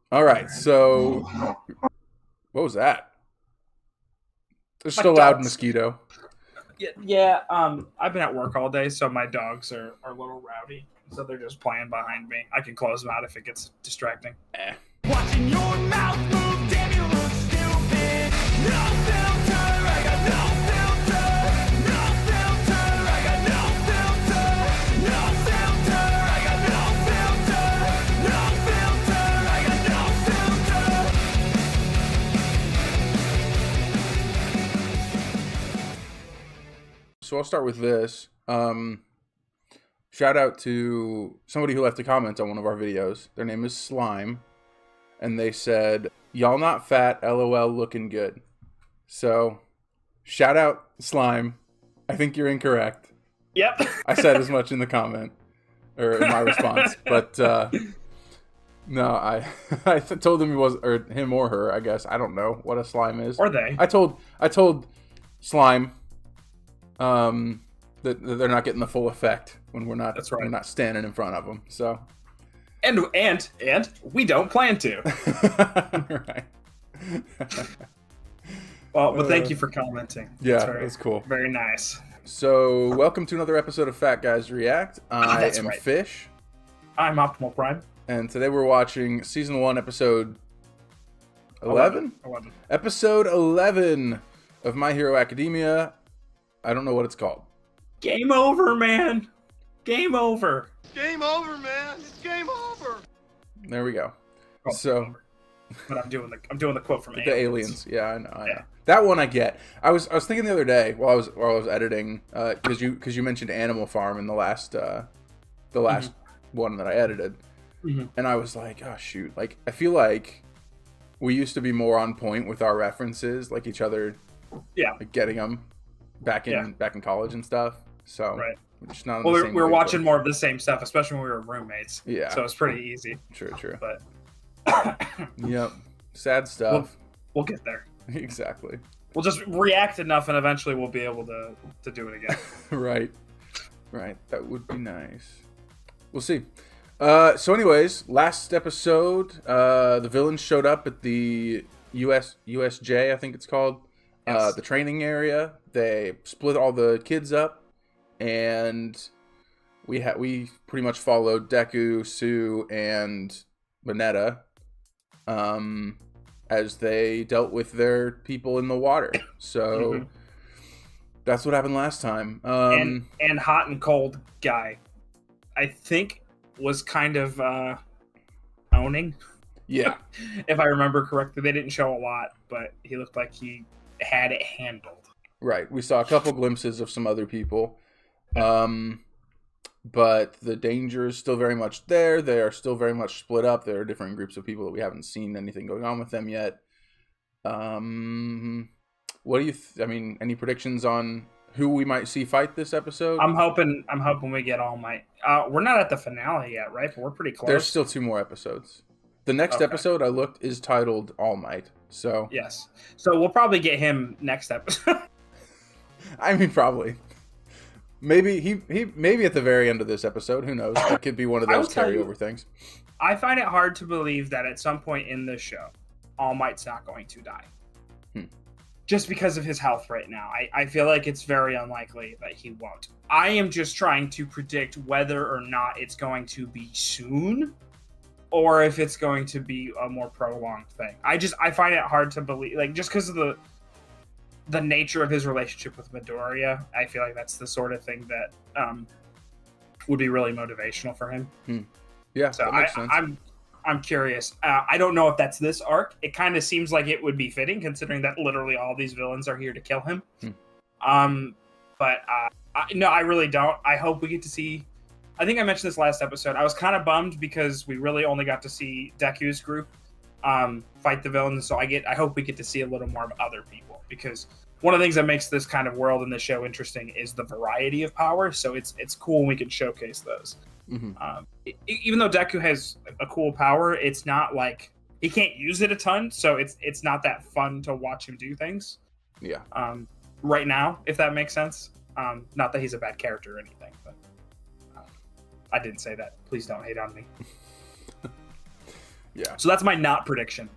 All right, so what was that? There's My still a loud dogs. mosquito. Yeah. I've been at work all day, so my dogs are a little rowdy. So they're just playing behind me. I can close them out if it gets distracting. Eh. Watching your mouth move, damn you look stupid. No filter, I got no filter. No filter, I got no filter. No filter, I got no filter. No filter, I got no filter. So I'll start with this. Shout out to somebody who left a comment on one of our videos. Their name is Slime. And they said, "Y'all not fat, LOL looking good." So, shout out Slime. I think you're incorrect. Yep. I said as much in the comment, or in my response. But, no, I told him he was, or him or her, I guess. I don't know what a slime is. Or they. I told Slime that they're not getting the full effect when we're not, That's right. we're not standing in front of them. So, And we don't plan to. right. Well, but thank you for commenting. Yeah, that's cool. Very nice. So, welcome to another episode of Fat Guys React. I That's am right. Fish, I'm Optimal Prime. and today we're watching Season 1, Episode 11? 11. Episode 11 of My Hero Academia. I don't know what it's called. Game over, man. Game over. Game over, man. It's game over. There we go. Oh, So, but I'm doing the quote from the aliens. Yeah, I know. Yeah. That one I get. I was thinking the other day while I was editing, because you mentioned Animal Farm in the last one that I edited, and I was like, oh shoot, like I feel like we used to be more on point with our references, like each other, like getting them back in college and stuff. So Right. we're just not. On Well, the we same were watching wavelength. more of the same stuff, especially when we were roommates. Yeah. So it's pretty easy. True. But Yep. Sad stuff. we'll get there. Exactly. We'll just react enough, and eventually we'll be able to do it again. Right. That would be nice. We'll see. So anyways, last episode, the villains showed up at the USJ, I think it's called, Yes. the training area. They split all the kids up, and we pretty much followed Deku, Sue, and Mineta, as they dealt with their people in the water. So that's what happened last time. And hot and cold guy, I think, was kind of owning. Yeah. If I remember correctly, they didn't show a lot, but he looked like he had it handled. Right. We saw a couple glimpses of some other people. But the danger is still very much there. They are still very much split up. There are different groups of people that we haven't seen anything going on with them yet. What do you any predictions on who we might see fight this episode? I'm hoping we get All Might. We're not at the finale yet, right? But we're pretty close. There's still 2 more episodes. The next episode I looked is titled All Might. So yes. So we'll probably get him next episode. I mean, probably. Maybe he maybe at the very end of this episode. Who knows? That could be one of those carryover things. I find it hard to believe that at some point in this show, All Might's not going to die. Just because of his health right now. I feel like it's very unlikely that he won't. I am just trying to predict whether or not it's going to be soon, or if it's going to be a more prolonged thing. I find it hard to believe, like, just because of the nature of his relationship with Midoriya. I feel like that's the sort of thing that would be really motivational for him. Yeah, so that makes sense. I'm curious. I don't know if that's this arc. It kind of seems like it would be fitting, considering that literally all these villains are here to kill him. But no, I really don't. I hope we get to see. I think I mentioned this last episode. I was kind of bummed because we really only got to see Deku's group fight the villains. So I hope we get to see a little more of other people, because one of the things that makes this kind of world in this show interesting is the variety of power. So it's cool when we can showcase those. Even though Deku has a cool power, it's not like he can't use it a ton, so it's not that fun to watch him do things. Yeah. Right now, if that makes sense. Not that he's a bad character or anything, but I didn't say that. Please don't hate on me. Yeah. So that's my not prediction.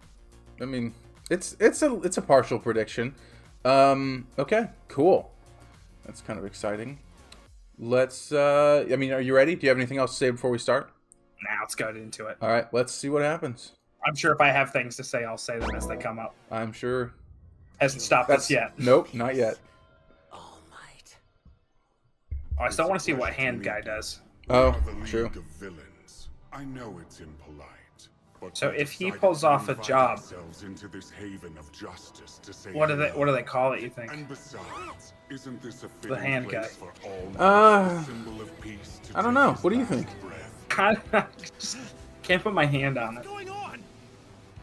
I mean, it's a partial prediction. Okay, cool. That's kind of exciting. Let's. I mean, are you ready? Do you have anything else to say before we start? Now let's go into it. All right, let's see what happens. I'm sure if I have things to say, I'll say them as they come up. I'm sure. Hasn't stopped us yet. Nope, not yet. All Might. Oh, I still want to see what Hand Guy does. Oh, We are the true. League of Villains. I know it's impolite, but So we if he decided pulls to off a invite job- ourselves into this haven of justice to say What do hello. they call it? You think? And besides, isn't this a fitting Hand place Guy. for all Uh, a symbol of peace to I don't take know. his What do you last think? breath? Just can't put my hand on it. Going on?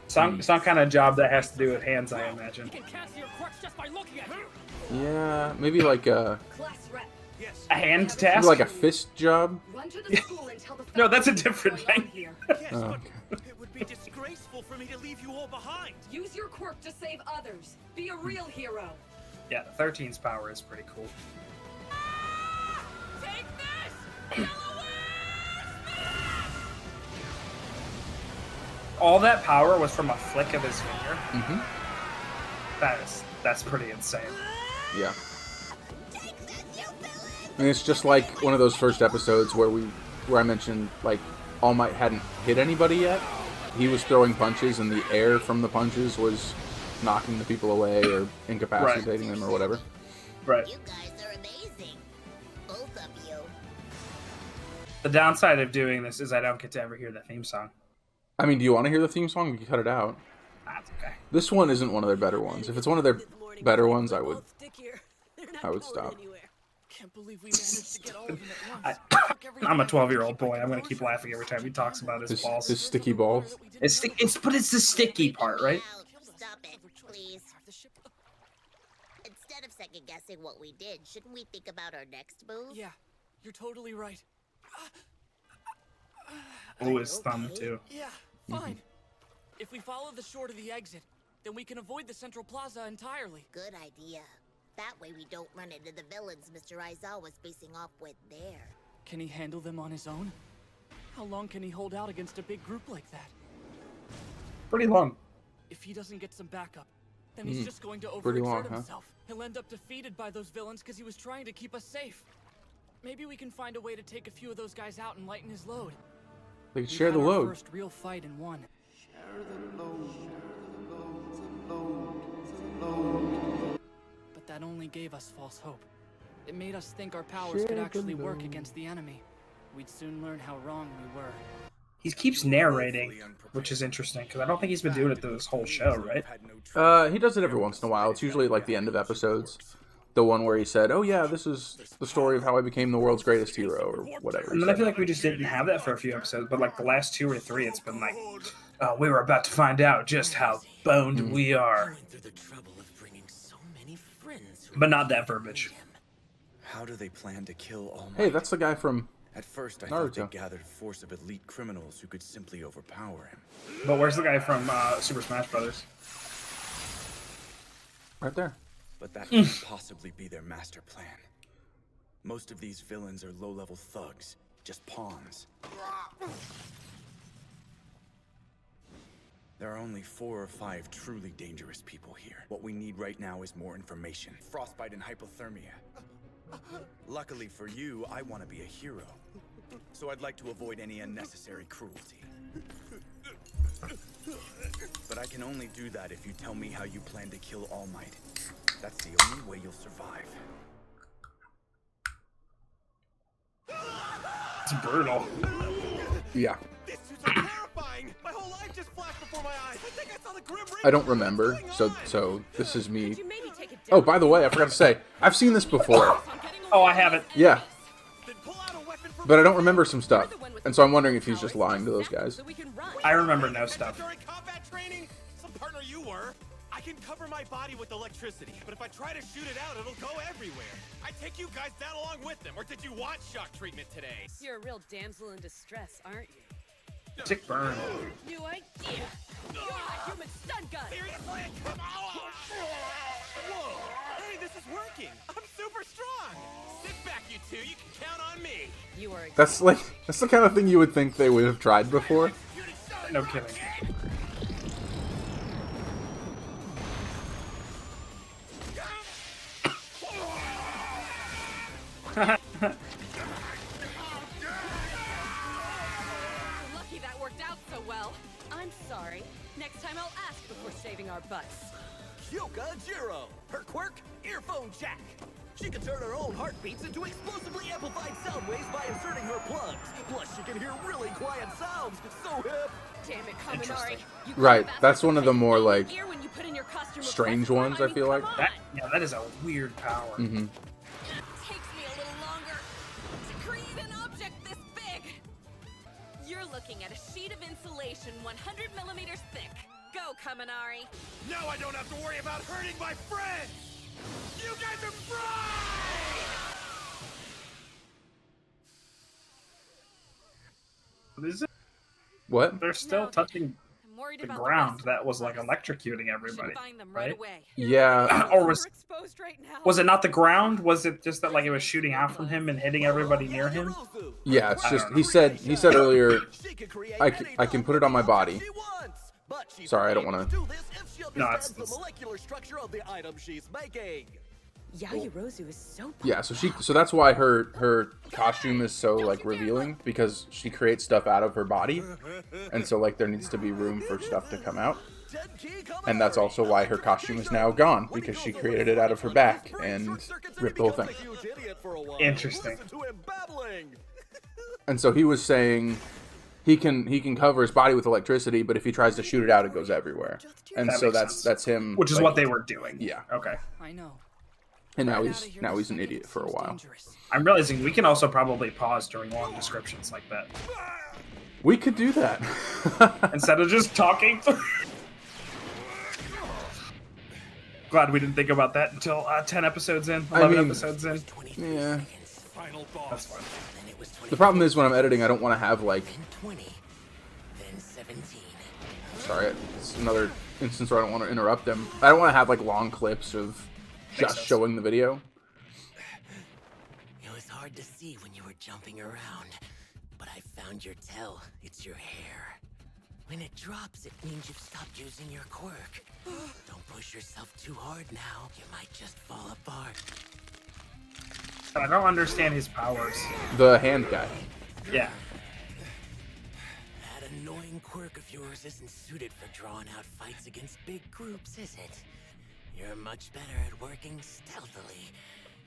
Some kind of job that has to do with hands, I imagine. You can cancel your quirks just by looking at you. Yeah, maybe like a Class rep, Yes. A hand task? maybe like a fist job. run to the school and tell the No, that's a faculty different what's going on thing. here. Yes, Oh, but okay. it would be disgraceful for me to leave you all behind. Use your quirk to save others. Be a real hero. Yeah, the 13's power is pretty cool. Take this! All that power was from a flick of his finger. Mm-hmm. That's pretty insane. Yeah. And it's just like one of those first episodes where I mentioned like All Might hadn't hit anybody yet. He was throwing punches, and the air from the punches was knocking the people away or incapacitating them or whatever. Right. You guys are amazing. Both of you. The downside of doing this is I don't get to ever hear the theme song. I mean, do you want to hear the theme song? We can cut it out. That's okay. This one isn't one of their better ones. If it's one of their better ones, I would stop. Can't believe we managed to get all of them I, at once. I'm a 12-year-old boy. I'm gonna keep laughing every time he talks about his balls. His sticky balls. It's the sticky part, right? Stop it, please. Instead of second guessing what we did, shouldn't we think about our next move? Yeah, you're totally right. Oh, his thumb too. Yeah, fine. If we follow the shore to the exit, then we can avoid the central plaza entirely. Good idea. That way we don't run into the villains Mr. Aizawa's facing off with there. Can he handle them on his own? How long can he hold out against a big group like that? Pretty long. If he doesn't get some backup, then he's just going to Pretty overexert long, huh? himself. He'll end up defeated by those villains because he was trying to keep us safe. Maybe we can find a way to take a few of those guys out and lighten his load. They could We've share had the our load. First real fight in one. But that only gave us false hope. It made us think our powers could actually work against the enemy. We'd soon learn how wrong we were. He keeps narrating, which is interesting because I don't think he's been doing it through this whole show, right? He does it every once in a while. It's usually like the end of episodes. The one where he said, "Oh yeah, this is the story of how I became the world's greatest hero," or whatever. And then I feel like we just didn't have that for a few episodes, but like the last 2 or 3, it's been like, oh, we were about to find out just how boned we are. Through the trouble of bringing so many friends. But not that verbiage. How do they plan to kill All Might? Hey, that's the guy from. At first, I thought they Naruto. gathered a force of elite criminals who could simply overpower him. But where's the guy from Super Smash Brothers? Right there. But that couldn't possibly be their master plan. Most of these villains are low-level thugs, just pawns. There are only 4 or 5 truly dangerous people here. What we need right now is more information. Frostbite and hypothermia. Luckily for you, I want to be a hero. So I'd like to avoid any unnecessary cruelty. But I can only do that if you tell me how you plan to kill All Might. That's the only way you'll survive. It's brutal. Yeah. This is so terrifying! My whole life just flashed before my eyes. I think I saw the Grim Reaper. I don't remember, so this is me. Oh, by the way, I forgot to say, I've seen this before. Oh, I haven't. Yeah, Then pull out a weapon from but I don't remember some stuff, and so I'm wondering if he's just lying to those guys. I remember no stuff. during combat training. Some partner you were. I can cover my body with electricity, but if I try to shoot it out, it'll go everywhere. I take you guys down along with them, or did you want shock treatment today? You're a real damsel in distress, aren't you? Tick burn. New idea. You're a human stun gun. Seriously? Come on! Whoa! Hey, this is working. I'm super strong. Sit back, you two. You can count on me. You are That's the kind of thing you would think they would have tried before. No kidding. Lucky that worked out so well. I'm sorry. Next time I'll ask before saving our butts. Kyoka Jiro. Her quirk, earphone jack. She can turn her own heartbeats into explosively amplified sound waves by inserting her plugs. Plus, she can hear really quiet sounds. So hip. Damn it, Kaminari. You Right, could've asked that's us one to of the play more, in like, ear when you put in your costume strange request ones, form. I feel like. come on. That is a weird power. Mm-hmm. Takes me a little longer to create an object this big. You're looking at a sheet of insulation 100 millimeters thick. Go, Kaminari. Now I don't have to worry about hurting my friends! You guys are fried! Is it? What? They're still No, touching I'm worried the about ground rest of that the was like force. electrocuting everybody. Should find them right? right away. Yeah. Or was We're exposed right now. was it not the ground? Was it just that like it was shooting out from him and hitting everybody near him? Yeah, it's I just, don't he said earlier, She can create I any can put it on my body. she wants, but she's Sorry, I don't able wanna- to do this if she No, understands it's- the molecular structure of the item she's making. Yayorozu is so Yeah, so that's why her costume is so like revealing, because she creates stuff out of her body, and so like there needs to be room for stuff to come out, and that's also why her costume is now gone, because she created it out of her back and ripped the whole thing. Interesting. And so he was saying he can cover his body with electricity, but if he tries to shoot it out, it goes everywhere. And That so makes that's sense. that's him. Which is like- what they were doing. Yeah. Okay. I know. And now Get outta he's here the an second idiot it for a seems while. dangerous. I'm realizing we can also probably pause during long descriptions like that We could do that. instead of just talking. Glad we didn't think about that until 10 episodes in, 11 mean- episodes in. Yeah. Final That's boss. fine. Then it was 20, The problem is when I'm editing, I don't want to have like. then 20, then 17. Sorry, it's another instance where I don't want to interrupt them. I don't want to have like long clips of just sense. showing the video. It was hard to see when you were jumping around, but I found your tell. It's your hair. When it drops, it means you've stopped using your quirk. Don't push yourself too hard now. You might just fall apart. I don't understand his powers. The hand guy. Yeah. That annoying quirk of yours isn't suited for drawing out fights against big groups, is it? You're much better at working stealthily.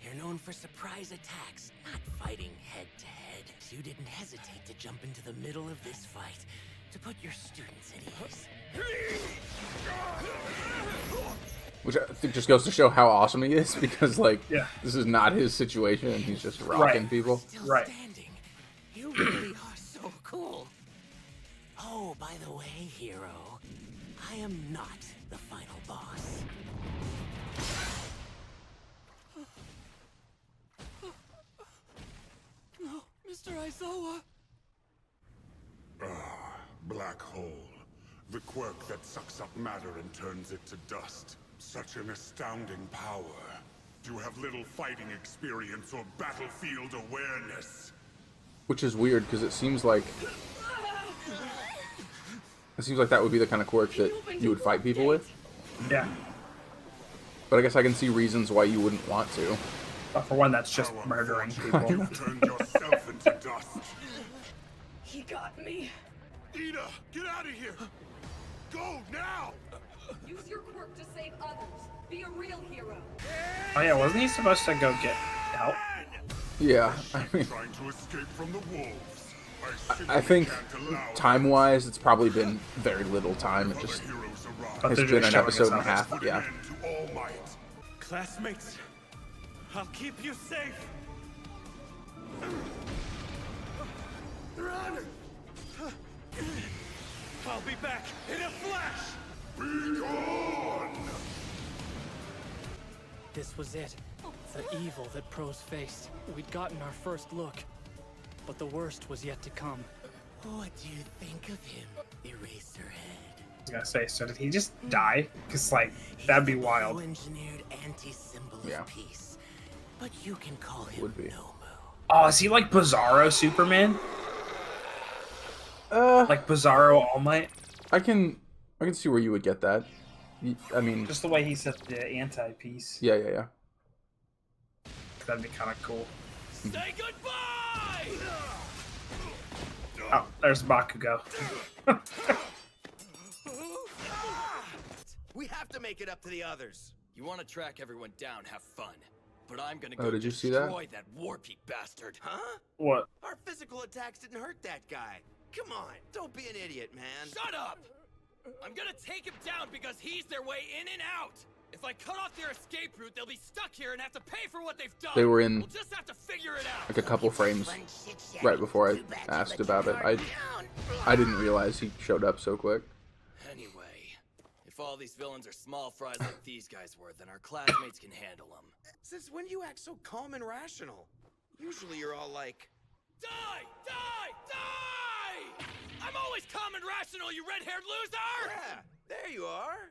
You're known for surprise attacks, not fighting head to head. You didn't hesitate to jump into the middle of this fight to put your students at ease. Which I think just goes to show how awesome he is, because like Yeah. this is not his situation and he's just rocking Right. people. Still Right. standing. You really are so cool. Oh, by the way, hero, I am not the final boss. No, Mr. Aizawa. Black hole. The quirk that sucks up matter and turns it to dust. Such an astounding power. You have little fighting experience or battlefield awareness. Which is weird because it seems like that would be the kind of quirk that you would fight people with. Yeah. But I guess I can see reasons why you wouldn't want to. But for one, that's just murdering people. You've turned yourself into dust. He got me. Ida, get out of here! Go now! Use your quirk to save others. Be a real hero. Oh yeah, wasn't he supposed to go get help? Yeah, I mean, Trying to escape from the wolves. I think can't allow time-wise, it's probably been very little time. It other just heroes around. But has they're been just an showing episode us and a how half. Put Yeah. an end to all might. Classmates, I'll keep you safe. Run! I'll be back in a flash. Be gone! This was it. The evil that pros faced. We'd gotten our first look. But the worst was yet to come. What do you think of him, Eraserhead? I was gonna say, so did he just die? Because like that'd be wild. Engineered anti-symbol Yeah. of peace. But you can call him Would be. Nomu. Oh, is he like Bizarro Superman? Like Bizarro All Might? I can see where you would get that. I mean, Just the way he said the anti-piece. yeah. That'd be kind of cool. Say goodbye! Oh, there's Bakugo. We have to make it up to the others. You want to track everyone down, have fun. But I'm gonna Oh, go did you see that? destroy that Warpy bastard. Huh? What? Our physical attacks didn't hurt that guy. Come on, don't be an idiot, man. Shut up! I'm gonna take him down because he's their way in and out. If I cut off their escape route, they'll be stuck here and have to pay for what they've done. They were in We'll just have to figure it out. like a couple frames right before I asked about it. I didn't realize he showed up so quick. Anyway, if all these villains are small fries like these guys were, then our classmates can handle them. Since when do you act so calm and rational? Usually you're all like, Die! Die! Die! I'm always calm and rational, you red-haired loser! yeah, there you are.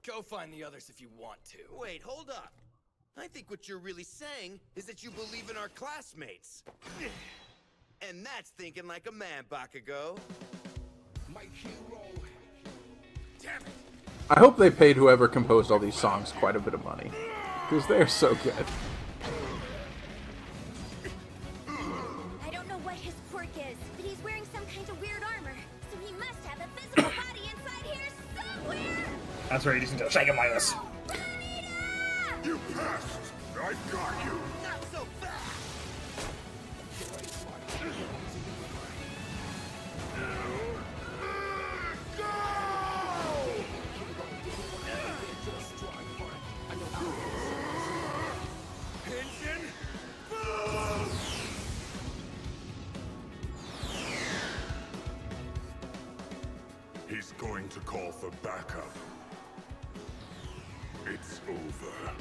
Go find the others if you want to. Wait, hold up. I think what you're really saying is that you believe in our classmates. And that's thinking like a man, Bakugo. My hero. Damn it! I hope they paid whoever composed all these songs quite a bit of money, because they're so good. I don't know what his quirk is, but he's wearing some kind of weird armor, so he must have a physical body inside here somewhere! That's right, you just need to shake him like this. You passed! I've got you! Not so fast! Engine, boom! He's going to call for backup. It's over.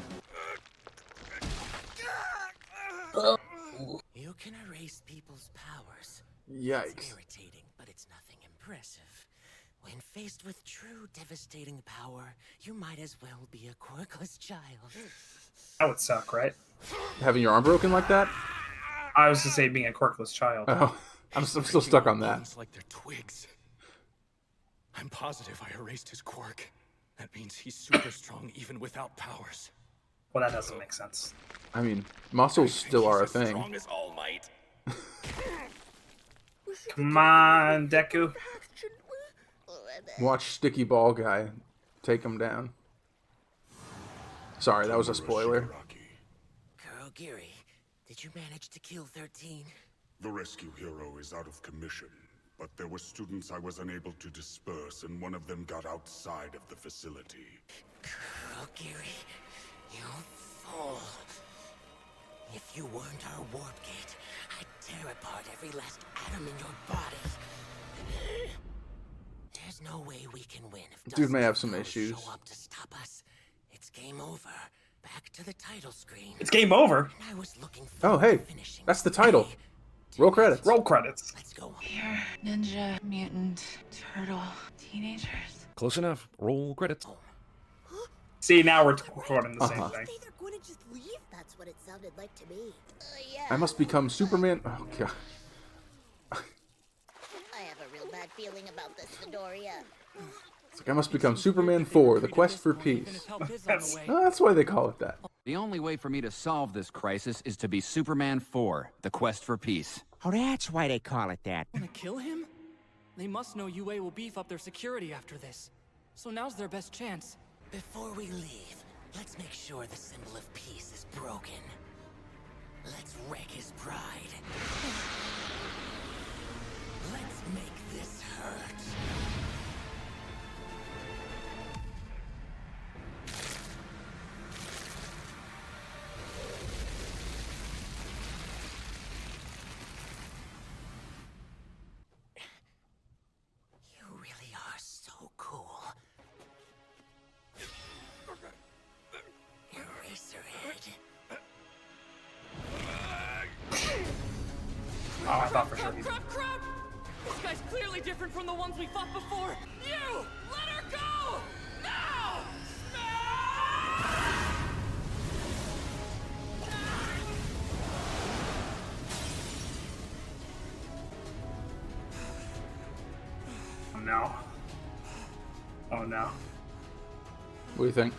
You can erase people's powers. Yikes. It's irritating, but it's nothing impressive. When faced with true devastating power, you might as well be a quirkless child. That would suck, right? Having your arm broken like that? I was to say being a quirkless child. Oh, I'm still stuck on that. Bones like they're twigs. I'm positive I erased his quirk. That means he's super strong even without powers. Well, that doesn't make sense. I mean, muscles still are a thing. Strong as All Might. Come on, Deku. Watch Sticky Ball Guy take him down. Sorry, that was a spoiler. Kurogiri, did you manage to kill 13? The rescue hero is out of commission, but there were students I was unable to disperse, and one of them got outside of the facility. Kurogiri, you fool. If you weren't our warp gate, I'd tear apart every last atom in your body. There's no way we can win if Dude may have Dusty some Girls issues. show up to stop us. It's game over. Back to the title screen. It's game over. And I was looking Oh, forward hey, to finishing that's the this title. day. Roll credits. Roll credits. Let's go. We're ninja, mutant, turtle, teenagers. Close enough. Roll credits. See, now we're recording the same Uh-huh. thing. Say they're going to just leave? That's what it sounded like to me. Yeah. I must become Superman. Oh, God. I have a real bad feeling about this, Midoriya. It's like I must become Superman 4, The Quest for Peace. Oh, that's why they call it that. The only way for me to solve this crisis is to be Superman 4, The Quest for Peace. Oh, that's why they call it that. Wanna kill him? They must know UA will beef up their security after this. So now's their best chance. Before we leave, let's make sure the symbol of peace is broken. Let's wreck his pride. Let's make this hurt. You really are so cool. Eraserhead. Oh, I thought for sure. Crap! This guy's clearly different from the ones we fought before. You! Let her go! Now! Oh no. Oh no. What do you think?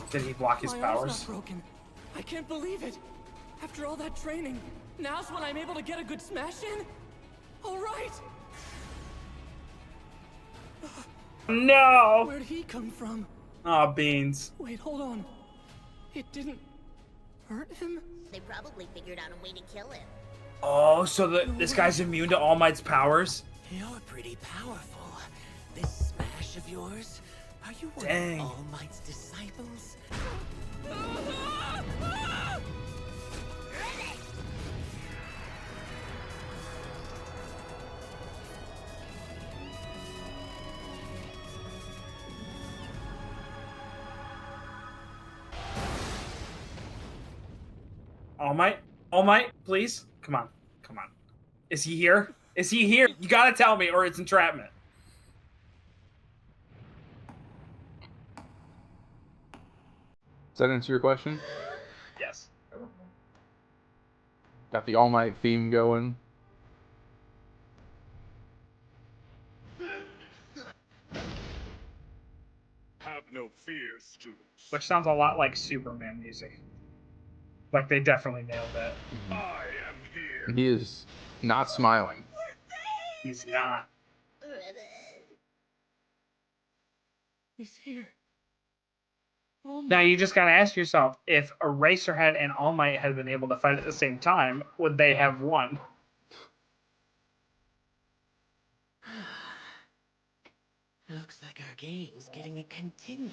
Did he block his My arm's powers? not broken. I can't believe it. After all that training, now's when I'm able to get a good smash in? All right! No! Where'd he come from? Oh, beans. Wait, hold on. It didn't hurt him? They probably figured out a way to kill him. Oh, so this guy's immune to All Might's powers? You're pretty powerful. This smash of yours? Are you one Dang. of All Might's disciples? All Might, please? Come on. Is he here? Is he here? You gotta tell me, or it's entrapment. Does that answer your question? Yes. Got the All Might theme going. Have no fear, students. Which sounds a lot like Superman music. Like they definitely nailed it. I am here. He is not smiling. He's not. He's here. Now you just gotta ask yourself, if Eraserhead and All Might had been able to fight at the same time, would they have won? Looks like our game's getting a continue.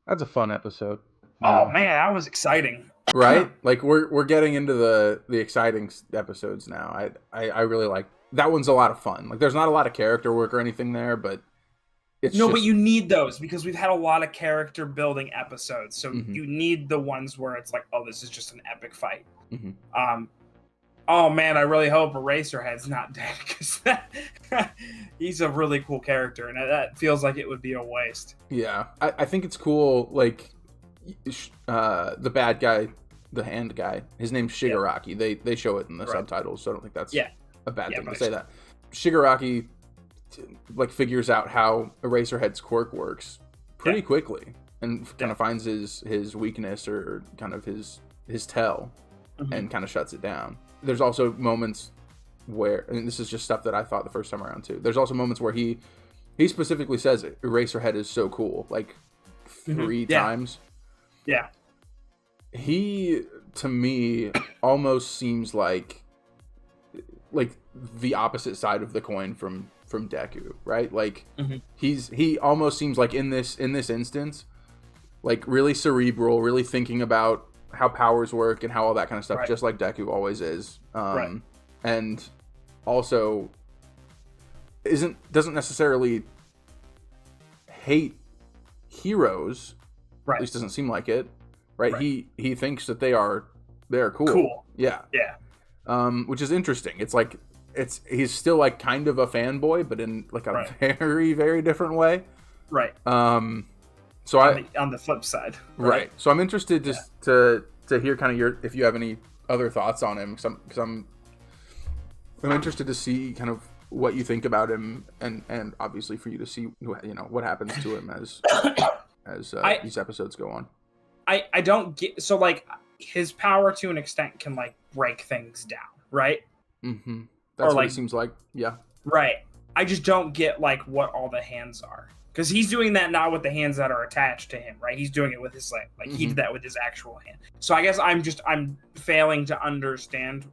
That's a fun episode. Oh man, that was exciting. Right? Like we're getting into the exciting episodes now. I really like that one's a lot of fun. Like there's not a lot of character work or anything there, but it's but you need those because we've had a lot of character building episodes. So Mhm. you need the ones where it's like, oh, this is just an epic fight. Mhm. Oh man, I really hope Eraserhead's not dead because he's a really cool character, and that feels like it would be a waste. Yeah, I think it's cool. Like the bad guy, the hand guy, his name's Shigaraki. They show it in the subtitles, so I don't think that's a bad thing to say that. Shigaraki like figures out how Eraserhead's quirk works pretty quickly and kind of finds his weakness or kind of his tell and kind of shuts it down. There's also moments where, and this is just stuff that I thought the first time around too, there's also moments where he specifically says it, Eraserhead is so cool, like 3 times. Yeah. He, to me, almost seems like the opposite side of the coin from Deku, right? Like he almost seems like in this instance, like really cerebral, really thinking about how powers work and how all that kind of stuff, just like Deku always is. And also doesn't necessarily hate heroes. At least doesn't seem like it. Right? He thinks that they're cool. Yeah. Which is interesting. It's like he's still like kind of a fanboy, but in like a very, very different way. Right. So on the flip side. Right. So I'm interested to hear kind of if you have any other thoughts on him, because I'm interested to see kind of what you think about him, and obviously for you to see what happens to him as these episodes go on. I don't get, so like his power to an extent can like break things down, right? Mm-hmm. That's what like, it seems like. Yeah. Right. I just don't get like what all the hands are, because he's doing that not with the hands that are attached to him, right? He's doing it with his like he did that with his actual hand. So I guess I'm failing to understand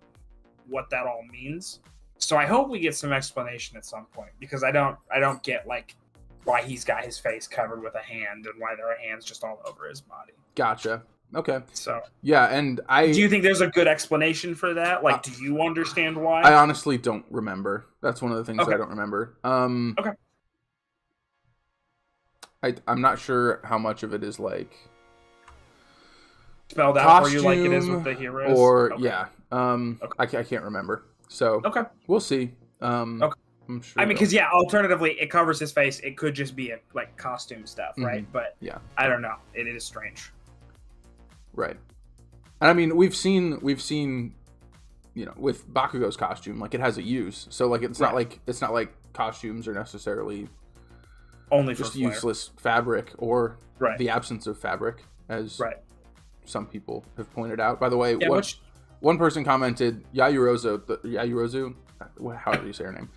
what that all means. So I hope we get some explanation at some point, because I don't get like why he's got his face covered with a hand and why there are hands just all over his body. Gotcha. Okay. So yeah, and do you think there's a good explanation for that? Like, do you understand why? I honestly don't remember. That's one of the things that I don't remember. Okay. I'm not sure how much of it is like spelled out for you like it is with the heroes, or I can't remember. So we'll see. I'm sure. I mean, because alternatively, it covers his face. It could just be like costume stuff, right? But I don't know. It is strange. Right. And I mean, we've seen, with Bakugo's costume, like it has a use. So like it's not like costumes are necessarily Only for just flair. useless fabric or Right. the absence of fabric, as Right. some people have pointed out. By the way, Yeah, one person commented, Yayurozu, how do you say her name?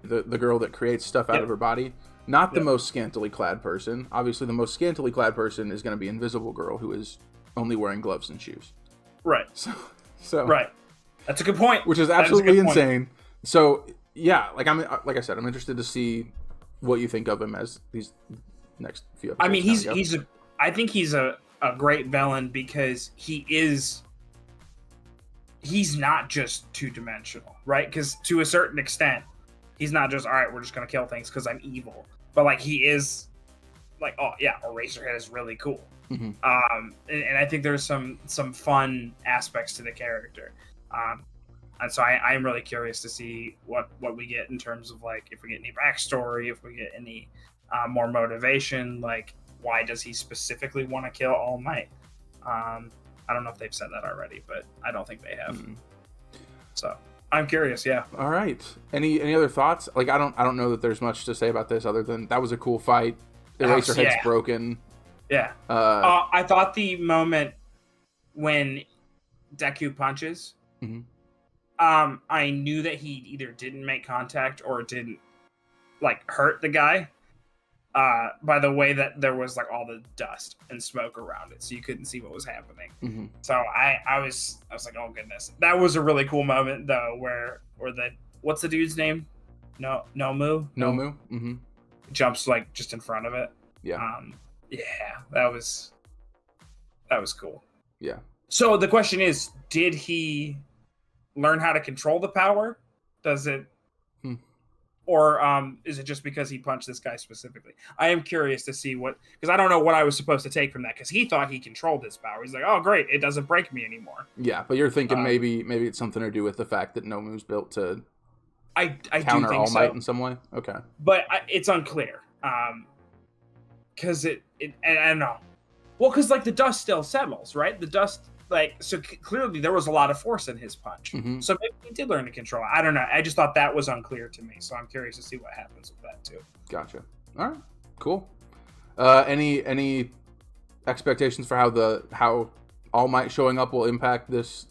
The girl that creates stuff out of her body. Not the most scantily clad person. Obviously, the most scantily clad person is going to be Invisible Girl, who is only wearing gloves and shoes. Right. So right. That's a good point. Which is absolutely insane. So yeah, like I said, I'm interested to see what you think of him as these next few episodes. I mean, I think he's a great villain because he's not just two-dimensional, right? Because to a certain extent, he's not just, all right, we're just going to kill things because I'm evil. But, like, he is, like, oh, yeah, Eraserhead is really cool. Mm-hmm. And I think there's some fun aspects to the character. And so I'm really curious to see what we get in terms of, like, if we get any backstory, if we get any more motivation, like, why does he specifically want to kill All Might? I don't know if they've said that already, but I don't think they have. Mm-hmm. So I'm curious. Yeah. All right. Any other thoughts? Like, I don't know that there's much to say about this other than that was a cool fight. Eraserhead's broken. Yeah. I thought the moment when Deku punches, mm-hmm. I knew that he either didn't make contact or didn't like hurt the guy. By the way that there was like all the dust and smoke around it, so you couldn't see what was happening. Mm-hmm. So I was like, oh goodness, that was a really cool moment though, where the what's the dude's name? Nomu. Mm-hmm. Jumps like just in front of it. Yeah. Yeah, that was cool. Yeah. So the question is, did he learn how to control the power? Does it? Or is it just because he punched this guy specifically? I am curious to see because I don't know what I was supposed to take from that, because he thought he controlled his power. He's like, oh, great, it doesn't break me anymore. Yeah, but you're thinking maybe it's something to do with the fact that Nomu's built to I counter do think All Might so. in some way? Okay. But it's unclear. Because and I don't know. Well, because like the dust still settles, right? The dust... so clearly there was a lot of force in his punch. Mm-hmm. So maybe he did learn to control it. I don't know. I just thought that was unclear to me. So I'm curious to see what happens with that too. Gotcha. All right. Cool. Any expectations for how All Might showing up will impact this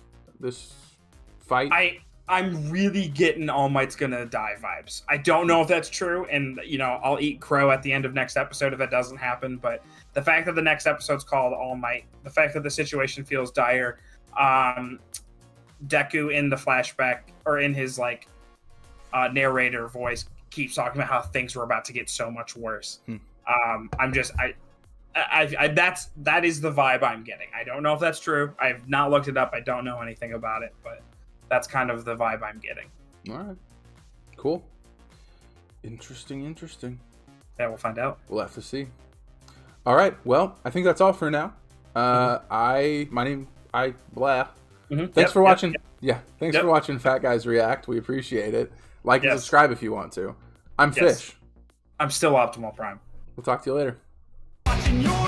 fight? I'm really getting All Might's gonna die vibes. I don't know if that's true, and I'll eat crow at the end of next episode if that doesn't happen. But the fact that the next episode's called All Might, the fact that the situation feels dire, Deku in the flashback or in his narrator voice keeps talking about how things were about to get so much worse. That is the vibe I'm getting. I don't know if that's true. I've not looked it up. I don't know anything about it, but that's kind of the vibe I'm getting. All right. Cool. Interesting. Yeah, we'll find out. We'll have to see. All right. Well, I think that's all for now. Blah. Mm-hmm. Thanks for watching. Yeah. Thanks for watching Fat Guys React. We appreciate it. Like and subscribe if you want to. I'm Fish. I'm still Optimal Prime. We'll talk to you later. Watching your